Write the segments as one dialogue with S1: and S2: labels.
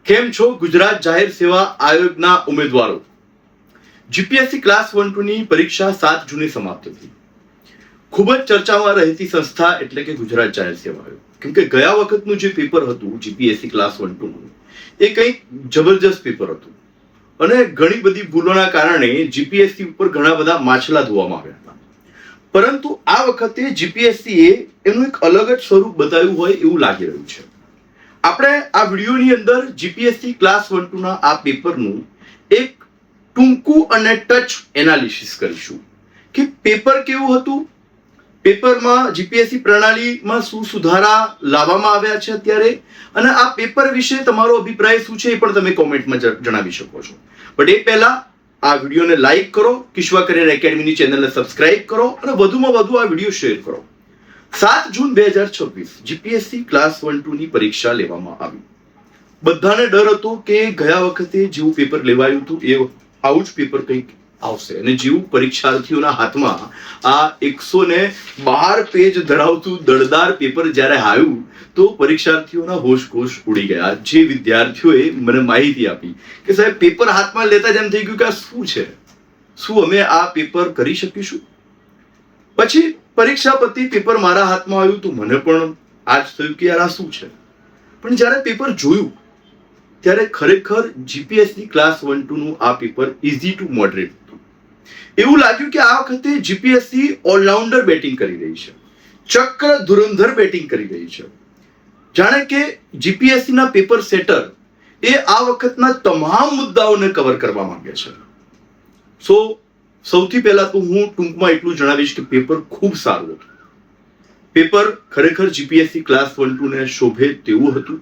S1: કેમ છો ગુજરાત જાહેર સેવા આયોગના ઉમેદવારો? જીપીએસસી ક્લાસ 1-2 ની પરીક્ષા 7 જૂને સમાપ્ત થઈ. ખૂબ જ ચર્ચામાં રહેતી સંસ્થા એટલે કે ગુજરાત જાહેર સેવા આયોગ. કેમ કે ગયા વખતનું જે પેપર હતું જીપીએસસી ક્લાસ 1-2 નું, એ કંઈક જબરજસ્ત પેપર હતું અને ઘણી બધી ભૂલોના કારણે જીપીએસસી ઉપર ઘણા બધા માછલા ધોવામાં આવ્યા હતા. પરંતુ આ વખતે જીપીએસસી એ એનું એક અલગ જ સ્વરૂપ બતાવ્યું હોય એવું લાગી રહ્યું છે. આપણે આ વિડીયોની અંદર જીપીએસસી ક્લાસ 1-2 ના આ પેપરનું એક ટૂંકું અને ટચ એનાલિસિસ કરીશું કે પેપર કેવું હતું, પેપરમાં જીપીએસસી પ્રણાલીમાં શું સુધારા લાવવામાં આવ્યા છે અત્યારે, અને આ પેપર વિશે તમારો અભિપ્રાય શું છે એ પણ તમે કોમેન્ટમાં જણાવી શકો છો. બટ એ પહેલા આ વિડીયોને લાઈક કરો, કિશ્વા કરિયર એકેડમીની ચેનલને સબસ્ક્રાઇબ કરો અને વધુમાં વધુ આ વિડીયો શેર કરો. 7 જૂન 2026 જીપીએસસી ક્લાસ 1-2 ની પરીક્ષા લેવામાં આવી. બધાને ડર હતો કે ગયા વખતે જેવું પેપર લેવાયું હતું એ આવું જ પેપર કંઈક આવશે, અને જેવું પરીક્ષાર્થીઓના હાથમાં આ 112 પેજ ધરાવતું દળદાર પેપર જ્યારે આવ્યું તો પરીક્ષાર્થીઓના હોશ ઉડી ગયા. જે વિદ્યાર્થીઓએ મને માહિતી આપી કે સાહેબ પેપર હાથમાં લેતા જ એમ થઈ ગયું કે આ શું છે, શું અમે આ પેપર કરી શકીશું? પછી પરીક્ષા પતી પેપર મારા હાથમાં આવ્યું તો મને પણ આજ થયું કે યાર આ શું છે. પણ જ્યારે પેપર જોયું ત્યારે ખરેખર જીપીએસસી ક્લાસ 1-2 નું આ પેપર ઇઝી ટુ મોડરેટ હતું. એવું લાગ્યું કે આ વખતે જીપીએસસી ઓલરાઉન્ડર બેટિંગ કરી રહી છે, ચક્ર ધુરંધર બેટિંગ કરી રહી છે. જાણે કે જીપીએસસી ના પેપર સેટર એ આ વખતના તમામ મુદ્દાઓને કવર કરવા માંગે છે. સૌથી પહેલા તો હું ટૂંકમાં એટલું જણાવીશ કે પેપર ખૂબ સારું હતું. પેપર ખરેખર જીપીએસસી ક્લાસ 1-2 ને શોભે તેવું હતું.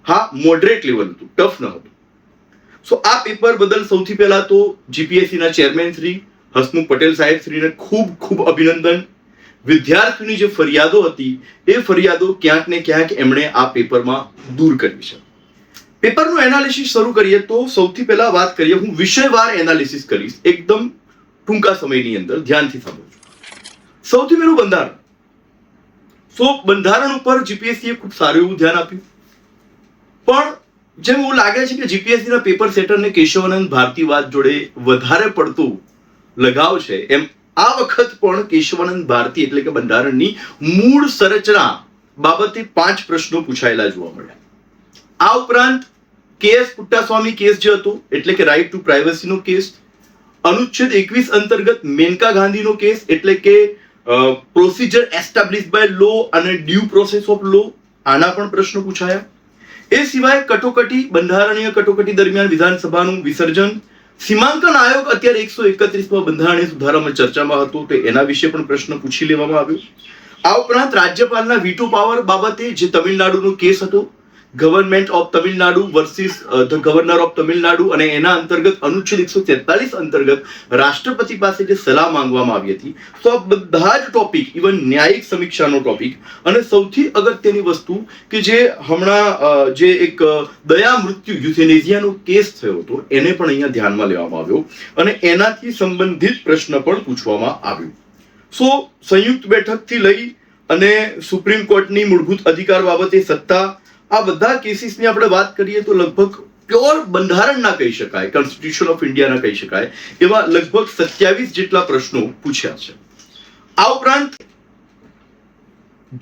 S1: હા, મોડરેટ લેવલ હતું, ટફ ન હતું. આ પેપર બદલ સૌથી પહેલા તો જીપીએસસી ના ચેરમેન શ્રી હસમુખ પટેલ સાહેબ શ્રીને ખૂબ અભિનંદન. વિદ્યાર્થીઓની જે ફરિયાદો હતી એ ફરિયાદો ક્યાંક ને ક્યાંક એમણે આ પેપરમાં દૂર કરી છે. પેપરનું એનાલિસિસ શરૂ કરીએ તો સૌથી પહેલા વાત કરીએ, હું વિષયવાર એનાલિસિસ કરીશ એકદમ ટૂંકા સમયની અંદર, ધ્યાનથી સાંભળજો. સૌથી પહેલું બંધારણ. બંધારણ ઉપર જીપીએસસીએ ખૂબ સારું એવું ધ્યાન આપ્યું. પણ જેમ એવું લાગે છે કે જીપીએસસી ના પેપર સેટરને કેશવાનંદ ભારતીવાદ જોડે વધારે પડતું લગાવ છે, એમ આ વખત પણ કેશવાનંદ ભારતી એટલે કે બંધારણની મૂળ સંરચના બાબતે 5 પ્રશ્નો પૂછાયેલા જોવા મળ્યા. આ ઉપરાંત કેએસ પુટ્ટાસ્વામી કેસ જે હતો એટલે કે રાઇટ ટુ પ્રાઇવસીનો કેસ, અનુચ્છેદ 21 અંતર્ગત મેનકા ગાંધીનો કેસ એટલે કે પ્રોસિજર એસ્ટાબ્લિશ બાય લો અને ડ્યુ પ્રોસેસ ઓફ લો, આના પણ પ્રશ્નો પૂછાયા. એ સિવાય કટોકટી, બંધારણીય કટોકટી દરમિયાન વિધાનસભાનું વિસર્જન, સીમાંકન આયોગ અત્યારે 131માં બંધારણીય સુધારામાં ચર્ચામાં હતો તો એના વિશે પણ પ્રશ્ન પૂછી લેવામાં આવ્યો. આ ઉપરાંત રાજ્યપાલના વીટો પાવર બાબતે જે તમિલનાડુનો કેસ હતો, government of Tamil Nadu versus the governor of Tamil Nadu, અને એના અંતર્ગત અનુચ્છેદ 143 અંતર્ગત રાષ્ટ્રપતિ પાસે જે સલાહ માંગવામાં આવી હતી, તો આ બધા જ ટોપિક, ઇવન ન્યાયિક સમીક્ષાનો ટોપિક, અને સૌથી અગત્યની વસ્તુ કે જે હમણાં જે એક દયા મૃત્યુ યુથેનેઝિયાનો કેસ થયો હતો એને પણ અહીંયા ધ્યાનમાં લેવામાં આવ્યો અને એનાથી સંબંધિત પ્રશ્ન પણ પૂછવામાં આવ્યો. સંયુક્ત બેઠકથી લઈ અને સુપ્રીમ કોર્ટની મૂળભૂત અધિકાર બાબતે સત્તા, આ બધા કેસીસની આપણે વાત કરીએ તો લગભગ પ્યોર બંધારણના કહી શકાય, કોન્સ્ટિટ્યુશન ઓફ ઇન્ડિયાના કહી શકાય એવા લગભગ 27 જેટલા પ્રશ્નો પૂછ્યા છે. આ ઉપરાંત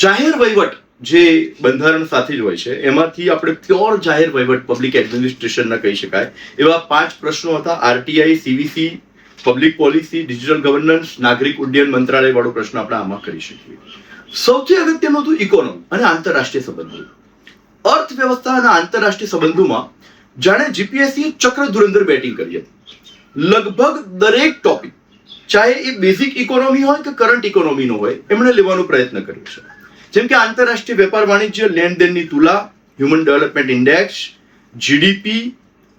S1: જાહેર વહીવટ જે બંધારણ સાથે જ હોય છે એમાંથી આપણે પ્યોર જાહેર વહીવટ, પબ્લિક એડમિનિસ્ટ્રેશનના કહી શકાય એવા 5 પ્રશ્નો હતા. RTI, CVC, public policy, digital governance, નાગરિક ઉડ્ડયન મંત્રાલય વાળો પ્રશ્ન આપણે આમાં કરી શકીએ. સૌથી અગત્યનું હતું ઇકોનોમી અને આંતરરાષ્ટ્રીય સંબંધો. અર્થવ્યવસ્થા અને આંતરરાષ્ટ્રીય સંબંધોમાં જાણે જીપીએસસી ચક્ર ધુરંધર બેટિંગ કરી હતી. લગભગ દરેક ટોપિક, ચાહે એ બેઝિક ઇકોનોમી હોય કે કરંટ ઇકોનોમીનો હોય, એમણે લેવાનો પ્રયત્ન કર્યો છે. જેમ કે આંતરરાષ્ટ્રીય વેપાર વાણિજ્ય, લેણદેણની તુલા, હ્યુમન ડેવલપમેન્ટ ઇન્ડેક્સ, જીડીપી,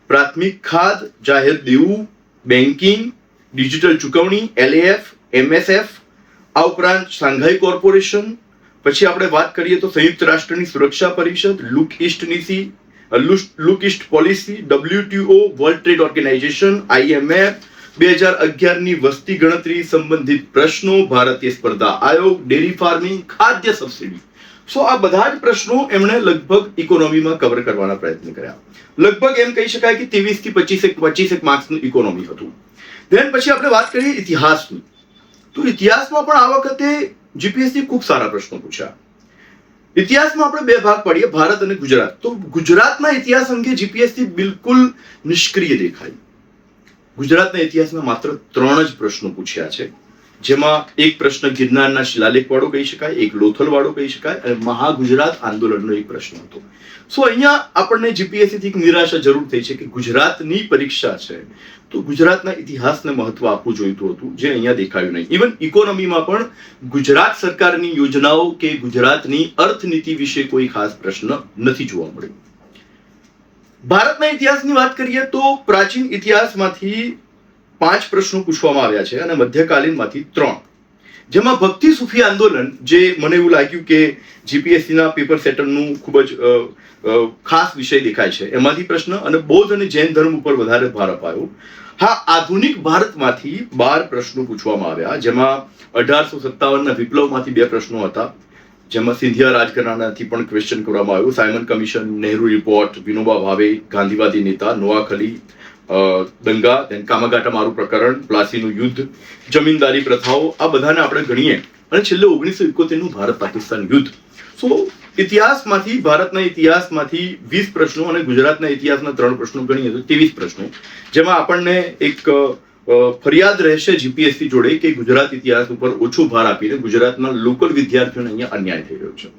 S1: પ્રાથમિક ખાધ, જાહેર દેવું, બેન્કિંગ, ડિજિટલ ચૂકવણી, એલએએફ, એમએસએફ, આ ઉપરાંત શાંઘાઈ કોર્પોરેશન. પછી આપણે વાત કરીએ તો સંયુક્ત રાષ્ટ્રની સુરક્ષા પરિષદ, look east policy, WTO, world trade organization, IMF, 2011ની વસ્તી ગણતરી સંબંધિત પ્રશ્નો, ભારતીય સ્પર્ધા આયોગ, ડેરી ફાર્મિંગ, ખાદ્ય સબસિડી, સો આ બધા જ પ્રશ્નો એમણે લગભગ ઇકોનોમીમાં કવર કરવાના પ્રયત્ન કર્યા. લગભગ એમ કહી શકાય કે 23 થી 25 માર્ક્સનું ઇકોનોમી હતું. દેન પછી આપણે વાત કરીએ ઇતિહાસની. તો ઇતિહાસમાં પણ આ વખતે જીપીએસસી ખૂબ સારા પ્રશ્નો પૂછ્યા. ઇતિહાસમાં આપણે બે ભાગ પાડીએ, ભારત અને ગુજરાત. તો ગુજરાતના ઇતિહાસ અંગે જીપીએસસી બિલકુલ નિષ્ક્રિય દેખાય. ગુજરાતના ઇતિહાસમાં માત્ર 3 જ પ્રશ્નો પૂછ્યા છે, જેમાં એક પ્રશ્ન ગિરનારના શિલાલેખ વાળો કહી શકાય, એક લોથલ વાળો કહી શકાય અને મહાગુજરાત આંદોલનનો એક પ્રશ્ન હતો. સો અહીંયા આપણને જીપીએસસી થી એક નિરાશા જરૂર થઈ છે કે ગુજરાતની પરીક્ષા છે તો ગુજરાતના ઇતિહાસને મહત્વ આપવું જોઈતું હતું, જે અહીંયા દેખાયું નહીં. ઇવન ઇકોનોમીમાં પણ ગુજરાત સરકારની યોજનાઓ કે ગુજરાતની અર્થનીતિ વિશે કોઈ ખાસ પ્રશ્ન નથી જોવા મળ્યો. ભારતના ઇતિહાસની વાત કરીએ તો પ્રાચીન ઇતિહાસમાંથી 5 પ્રશ્નો પૂછવામાં આવ્યા છે અને મધ્યકાલીનમાંથી 3, જેમાં ભક્તિ સૂફી આંદોલન, જે મને એવું લાગ્યું કે જીપીએસસી ના પેપર સેટરનું ખૂબ જ ખાસ વિષય દેખાય છે, એમાંથી પ્રશ્ન, અને બૌદ્ધ અને જૈન ધર્મ ઉપર વધારે ભાર અપાયો. હા, આધુનિક ભારતમાંથી 12 પ્રશ્નો પૂછવામાં આવ્યા, જેમાં 1857ના વિપ્લવમાંથી 2 પ્રશ્નો હતા, જેમાં સિંધિયા રાજઘરાનાથી પણ ક્વેશ્ચન કરવામાં આવ્યું. Simon commission, Nehru report, Vinoba ભાવે, ગાંધીવાદી નેતા, નોઆખલી દંગા, કામાગાટા મારું પ્રકરણ, પ્લાસીનું યુદ્ધ, જમીનદારી પ્રથાઓ, આ બધાને આપણે ગણીએ અને છેલ્લે 1971નું ભારત પાકિસ્તાન યુદ્ધ. સો ઇતિહાસમાંથી, ભારતના ઇતિહાસમાંથી 20 પ્રશ્નો અને ગુજરાતના ઇતિહાસના 3 પ્રશ્નો ગણીએ તો 23 પ્રશ્નો, જેમાં આપણને એક ફરિયાદ રહેશે જીપીએસસી જોડે કે ગુજરાત ઇતિહાસ ઉપર ઓછો ભાર આપીને ગુજરાતના લોકલ વિદ્યાર્થીઓને અહીંયા અન્યાય થઈ રહ્યો છે.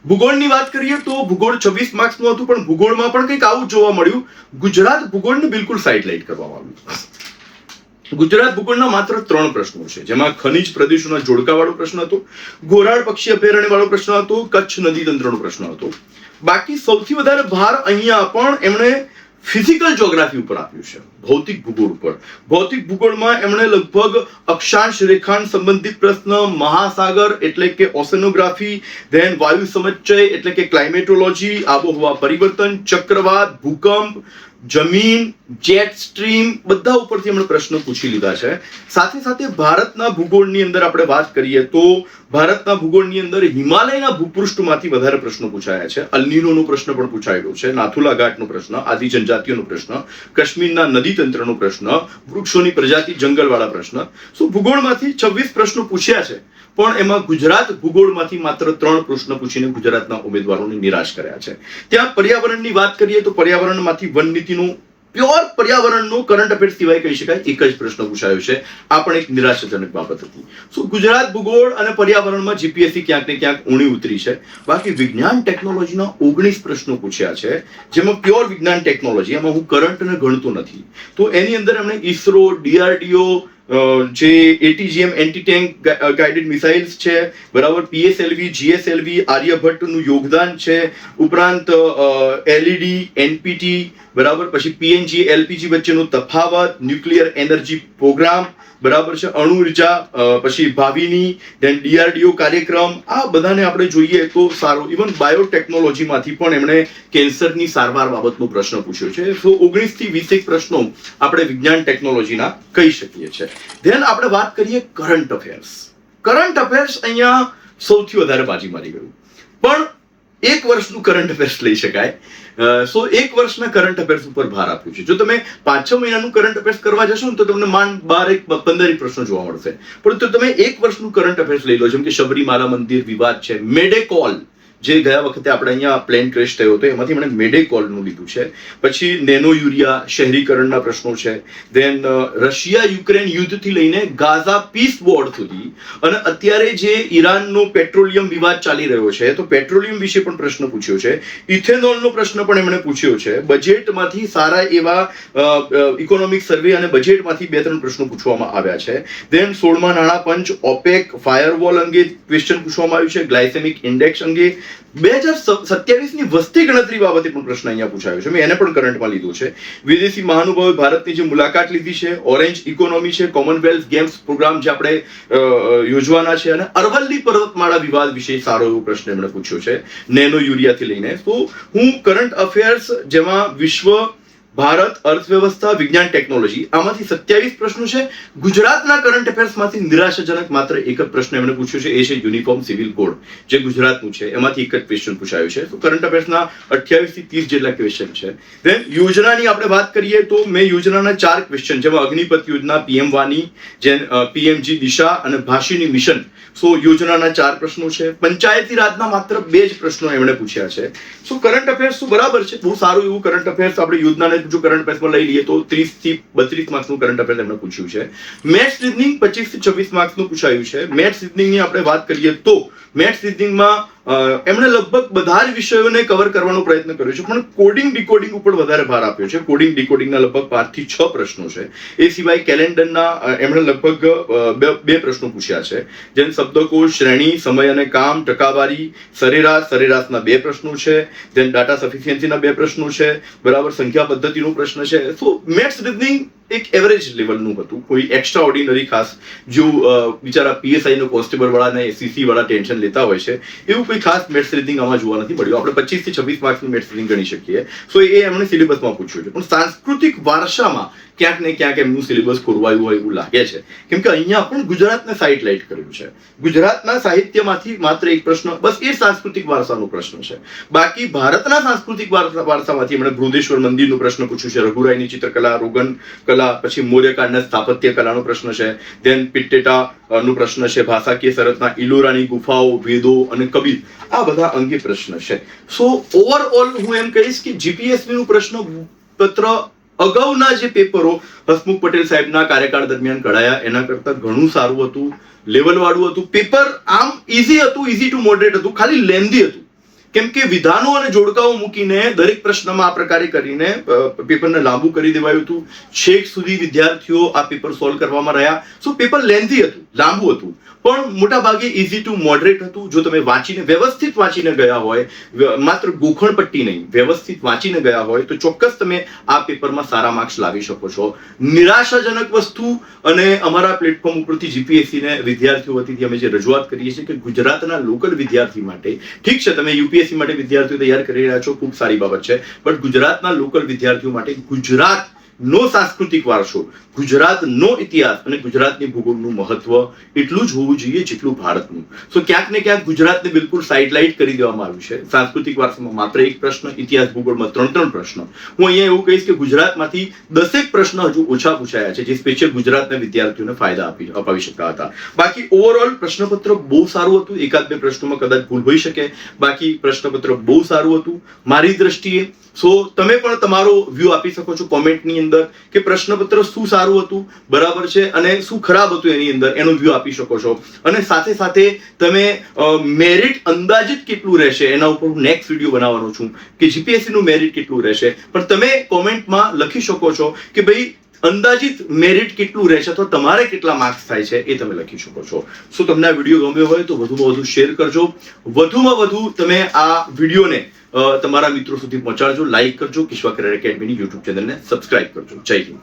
S1: ભૂગોળની વાત કરીએ તો ભૂગોળ 26 માર્ક્સનું હતું, પણ ભૂગોળમાં પણ કંઈક આવું જોવા મળ્યું. ગુજરાત ભૂગોળને બિલકુલ સાઇડલાઇટ કરવામાં આવ્યું. ગુજરાત ભૂગોળના માત્ર 3 પ્રશ્નો છે, જેમાં ખનિજ પ્રદેશોના જોડકાવાળો પ્રશ્ન હતો, ઘોરાડ પક્ષી અભયારણ્ય વાળો પ્રશ્ન હતો, કચ્છ નદી તંત્રનો પ્રશ્ન હતો. બાકી સૌથી વધારે ભાર અહીંયા પણ એમણે ફિઝિકલ જ્યોગ્રાફી ઉપર આપ્યું છે, ભૌતિક ભૂગોળ ઉપર. ભૌતિક ભૂગોળમાં એમણે લગભગ અક્ષાંશ રેખાંશ સંબંધિત પ્રશ્ન, મહાસાગર એટલે કે ઓશેનોગ્રાફી, ધેન વાયુ સમુચ્ચય એટલે કે ક્લાઇમેટોલોજી, આબોહવા પરિવર્તન, ચક્રવાત, ભૂકંપ, જમીન, જેટ સ્ટ્રીમ, બધા ઉપરથી એમણે પ્રશ્નો પૂછી લીધા છે. સાથે સાથે ભારતના ભૂગોળની અંદર આપણે વાત કરીએ તો ભારતના ભૂગોળની અંદર હિમાલયના ભૂપૃષ્ઠમાંથી વધારે પ્રશ્નો પૂછાયા છે. અલ્નીનોનો પ્રશ્ન પણ પૂછાયેલો છે, નાથુલા ઘાટનો પ્રશ્ન, આદિ જનજાતિઓનો પ્રશ્ન, કાશ્મીરના નદી તંત્રનો પ્રશ્ન, વૃક્ષોની પ્રજાતિ, જંગલવાળા પ્રશ્ન. સો ભૂગોળમાંથી 26 પ્રશ્નો પૂછ્યા છે, પણ એમાં ગુજરાત ભૂગોળમાંથી માત્ર 3 પ્રશ્ન પૂછીને ગુજરાતના ઉમેદવારોને નિરાશ કર્યા છે. ત્યાં પર્યાવરણની વાત કરીએ તો પર્યાવરણમાંથી વન નીતિનું, પ્યોર પર્યાવરણનો કરંટ અફેર્સ સિવાય કહી શકાય એક જ પ્રશ્ન પૂછાયો છે. આ પણ એક નિરાશાજનક બાબત હતી. સો ગુજરાત ભૂગોળ અને પર્યાવરણમાં જીપીએસસી ક્યાંક ને ક્યાંક ઊણી ઉતરી છે. બાકી વિજ્ઞાન ટેકનોલોજીના 19 પ્રશ્નો પૂછ્યા છે, જેમાં પ્યોર વિજ્ઞાન ટેકનોલોજી, એમાં હું કરંટને ગણતો નથી. તો એની અંદર એમણે ઈસરો, ડીઆરડીઓ, જે એટીજીએમ એન્ટી ટેન્ક ગાઇડેડ મિસાઇલ્સ છે, બરાબર, પીએસએલવી, જીએસએલવી, આર્યભટ્ટનું યોગદાન છે, ઉપરાંત એલઈડી, એનપીટી, બરાબર, પછી પીએનજી એલપીજી વચ્ચેનો તફાવત, ન્યુક્લિયર એનર્જી પ્રોગ્રામ, બરાબર છે, અણુ ઉર્જા, પછી ભાવિની, ધેન ડીઆરડીઓ કાર્યક્રમ, આ બધાને આપણે જોઈએ તો સારું. ઇવન બાયોટેકનોલોજીમાંથી પણ એમણે કેન્સરની સારવાર બાબતનો પ્રશ્ન પૂછ્યો છે. તો 19 થી 20 પ્રશ્નો આપણે વિજ્ઞાન ટેકનોલોજીના કહી શકીએ છીએ. ધેન આપણે વાત કરીએ કરંટ અફેર્સ. કરંટ અફેર્સ અહીંયા સૌથી વધારે બાજી મારી ગયું, પણ એક વર્ષનું કરંટ અફેર્સ લઈ શકાય. સો એક વર્ષના કરંટ અફેર્સ ઉપર ભાર આપ્યું છે. જો તમે 5-6 મહિનાનું કરંટ અફેર્સ કરવા જશો ને તો તમને માંડ 12-15 પ્રશ્નો જોવા મળશે, પરંતુ તમે એક વર્ષનું કરંટ અફેર્સ લઈ લો, જેમ કે શબરીમાલા મંદિર વિવાદ છે, મેડે કોલ, જે ગયા વખતે આપણે અહીંયા પ્લેન ક્રેશ થયો હતો, એમાંથી એમણે મેડે કોલનું લીધું છે. પછી નેનો યુરિયા, શહેરીકરણના પ્રશ્નો છે. ધેન રશિયા યુક્રેન યુદ્ધથી લઈને ગાઝા પીસ બોર્ડ સુધી, અને અત્યારે જે ઈરાનનો પેટ્રોલિયમ વિવાદ ચાલી રહ્યો છે, તો પેટ્રોલિયમ વિશે પણ પ્રશ્ન પૂછ્યો છે. ઇથેનોલનો પ્રશ્ન પણ એમણે પૂછ્યો છે. બજેટમાંથી સારા એવા ઇકોનોમિક સર્વે અને બજેટમાંથી 2-3 પ્રશ્નો પૂછવામાં આવ્યા છે. ધેન 16મા નાણાં પંચ, ઓપેક, ફાયરવોલ અંગે ક્વેશ્ચન પૂછવામાં આવ્યું છે, ગ્લાયસેમિક ઇન્ડેક્સ અંગે, 2027ની વસ્તી ગણતરી બાબતે પણ પ્રશ્ન અહીંયા પૂછાયો છે. મેં એને પણ કરંટમાં લીધો છે. વિદેશી મહાનુભાવે ભારતની જે મુલાકાત લીધી છે, ઓરેન્જ ઇકોનોમી છે, કોમનવેલ્થ ગેમ્સ પ્રોગ્રામ જે આપણે યોજવાના છે, અને અરવલ્લી પર્વતમાળા વિવાદ વિશે સારો એવો પ્રશ્ન એમણે પૂછ્યો છે, નેનો યુરિયાથી લઈને. તો હું કરંટ અફેર્સ જેમાં વિશ્વ ભારત, અર્થવ્યવસ્થા, વિજ્ઞાન, ટેકનોલોજી, આમાંથી 27 પ્રશ્નો છે. ગુજરાતના કરંટ અફેર્સમાંથી નિરાશાજનક માત્ર એક જ પ્રશ્ન એમણે પૂછ્યો છે, એ છે યુનિફોર્મ સિવિલ કોડ, જે ગુજરાતનું છે, એમાંથી એક જ ક્વેશ્ચન પૂછાયું છે. તો કરંટ અફેર્સના 28 થી 30 જેટલા ક્વેશ્ચન છે. દેન યોજનાની આપણે વાત કરીએ તો મેં યોજનાના 4 ક્વેશ્ચન, જેમાં અગ્નિપથ યોજના, પીએમ વાની, પીએમજી દિશા અને ભાષીની મિશન, સો યોજનાના 4 પ્રશ્નો છે. પંચાયતી રાજના માત્ર 2 જ પ્રશ્નો એમણે પૂછ્યા છે. સો કરંટ અફેર્સ તો બરાબર છે, બહુ સારું એવું કરંટ અફેર્સ. આપણે યોજનાને જો કરંટ અફેર્સમાં લઈ લઈએ તો 30 થી 32 માર્ક્સનું કરંટ અફેર્સ એમણે પૂછ્યું છે. મેથ્સ રીઝનિંગ 25 થી 26 માર્ક્સનું પૂછાયું છે. મેથ્સ રીઝનિંગની આપણે વાત કરીએ તો મેથ્સ રીઝનિંગમાં એમણે લગભગ બધા જ વિષયોને કવર કરવાનો પ્રયત્ન કર્યો છે, પણ કોડિંગ ડીકોડિંગ ઉપર વધારે ભાર આપ્યો છે. કોડિંગ ડીકોડિંગના લગભગ 5 થી 6 પ્રશ્નો છે. એ સિવાય કેલેન્ડરના એમણે લગભગ 2 પ્રશ્નો પૂછ્યા છે, જેમ શબ્દકોશ, શ્રેણી, સમય અને કામ, ટકાવારી, સરેરાશના 2 પ્રશ્નો છે. જેમ ડાટા સફિશિયન્સીના 2 પ્રશ્નો છે, બરાબર, સંખ્યા પદ્ધતિનો પ્રશ્ન છે. તો મેથ્સ રીઝનિંગ એક એવરેજ લેવલનું હતું, કોઈ એક્સ્ટ્રા ઓર્ડિનરી ખાસ જો બિચારા પીએસઆઈ નો કોન્સ્ટેબલ વાળા ને એસસીસી વાળા ટેન્શન લેતા હોય છે, એવું કોઈ ખાસ મેથ્સ રીડિંગ આમાં જોવા નથી મળ્યું. આપણે 25 થી 26 માર્ક્સની મેથ્સ રીડિંગ ગણી શકીએ. સો એ એમણે સિલેબસમાં પૂછ્યું છે. પણ સાંસ્કૃતિક વારસામાં ક્યાંક ને ક્યાંક એમનું સિલેબસ ખોરવાયું હોય એવું લાગે છે, કેમ કે અહીંયા પણ ગુજરાતને સાઇડલાઇટ કર્યું છે. ગુજરાતના સાહિત્યમાંથી માત્ર એક પ્રશ્ન, બસ એ સાંસ્કૃતિક વારસાનો પ્રશ્ન છે. બાકી ભારતના સાંસ્કૃતિક વારસામાંથી એમણે બૃહદેશ્વર મંદિરનો પ્રશ્ન પૂછ્યું છે, રઘુરાયની ચિત્રકલા, રોગન કલા, પછી મૌર્યકાળના સ્થાપત્ય કલાનો પ્રશ્ન છે. દેન પિટ્ટેટા નો પ્રશ્ન છે, ભાષાકીય શરતના ઇલોરાની ગુફાઓ, વેદો અને કબીર, આ બધા અંગે પ્રશ્ન છે. સો ઓવરઓલ હું એમ કહીશ કે જીપીએસસી નું પ્રશ્ન પત્ર અગાઉના જે પેપરો હસમુખ પટેલ સાહેબના કાર્યકાળ દરમિયાન કઢાયા એના કરતા ઘણું સારું હતું, લેવલ વાળું હતું. પેપર આમ ઈઝી હતું, ઈઝી ટુ મોડરેટ હતું, ખાલી લેન્ધી હતું, કેમ કે વિધાનો અને જોડકાઓ મૂકીને દરેક પ્રશ્નમાં આ પ્રકારે કરીને પેપરને લાંબુ કરી દેવાયું હતું. છેક સુધી વિદ્યાર્થીઓ આ પેપર સોલ્વ કરવામાં રહ્યા. સો પેપર લેન્ધી હતું, લાંબુ હતું, પણ મોટા ભાગે ઈઝી ટુ મોડરેટ હતું. જો તમે વાંચીને, વ્યવસ્થિત વાંચીને ગયા હોય, માત્ર ગોખણ પટ્ટી નહીં, વ્યવસ્થિત વાંચીને ગયા હોય, તો ચોક્કસ તમે આ પેપરમાં સારા માર્ક્સ લાવી શકો છો. નિરાશાજનક વસ્તુ, અને અમારા પ્લેટફોર્મ ઉપરથી જીપીએસસી ને વિદ્યાર્થીઓ વતીથી અમે જે રજૂઆત કરીએ છીએ કે ગુજરાતના લોકલ વિદ્યાર્થી માટે, ઠીક છે તમે યુપીએસસી માટે વિદ્યાર્થીઓ તૈયાર કરી રહ્યા છો, ખૂબ સારી બાબત છે, પણ ગુજરાતના લોકલ વિદ્યાર્થીઓ માટે ગુજરાત નો સાંસ્કૃતિક વારસો, ગુજરાતનો ઇતિહાસ અને ગુજરાતની ભૂગોળનું મહત્વ એટલું જ હોવું જોઈએ જેટલું ભારતનું. સો ક્યાંક ને ક્યાંક ગુજરાતને બિલકુલ સાઇડલાઇટ કરી દેવામાં આવ્યું છે. સાંસ્કૃતિક વારસામાં માત્ર એક પ્રશ્ન, ઇતિહાસ ભૂગોળમાં 3 પ્રશ્ન. હું અહીંયા એવું કહીશ કે ગુજરાતમાંથી 10 પ્રશ્ન હજુ ઓછા પૂછાયા છે, જે સ્પેશિયલ ગુજરાતના વિદ્યાર્થીઓને ફાયદા અપાવી શકતા હતા. બાકી ઓવરઓલ પ્રશ્નપત્ર બહુ સારું હતું. 1-2 પ્રશ્નોમાં કદાચ ભૂલ હોઈ શકે, બાકી પ્રશ્નપત્ર બહુ સારું હતું મારી દ્રષ્ટિએ. સો તમે પણ તમારો વ્યૂ આપી શકો છો કોમેન્ટની અંદર કે પ્રશ્નપત્ર શું સારું હતું, બરાબર છે, અને શું ખરાબ હતું એની અંદર, એનો વ્યૂ આપી શકો છો. અને સાથે સાથે તમે મેરિટ અંદાજિત કેટલું રહેશે એના ઉપર હું નેક્સ્ટ વિડીયો બનાવવાનો છું કે જીપીએસસી નું મેરિટ કેટલું રહેશે. પણ તમે કોમેન્ટમાં લખી શકો છો કે ભાઈ અંદાજિત મેરિટ કેટલું રહેશે, તો તમારે કેટલા માર્ક્સ થાય છે એ તમે લખી શકો છો. સો તમને આ વિડીયો ગમ્યો હોય તો વધુમાં વધુ શેર કરજો, વધુમાં વધુ તમે આ વિડીયોને તમારા મિત્રો સુધી પહોંચાડજો, લાઈક કરજો, કિશ્વા કરિયર એકેડમીની યુટ્યુબ ચેનલને સબસ્ક્રાઇબ કરજો. જય હિન્દ.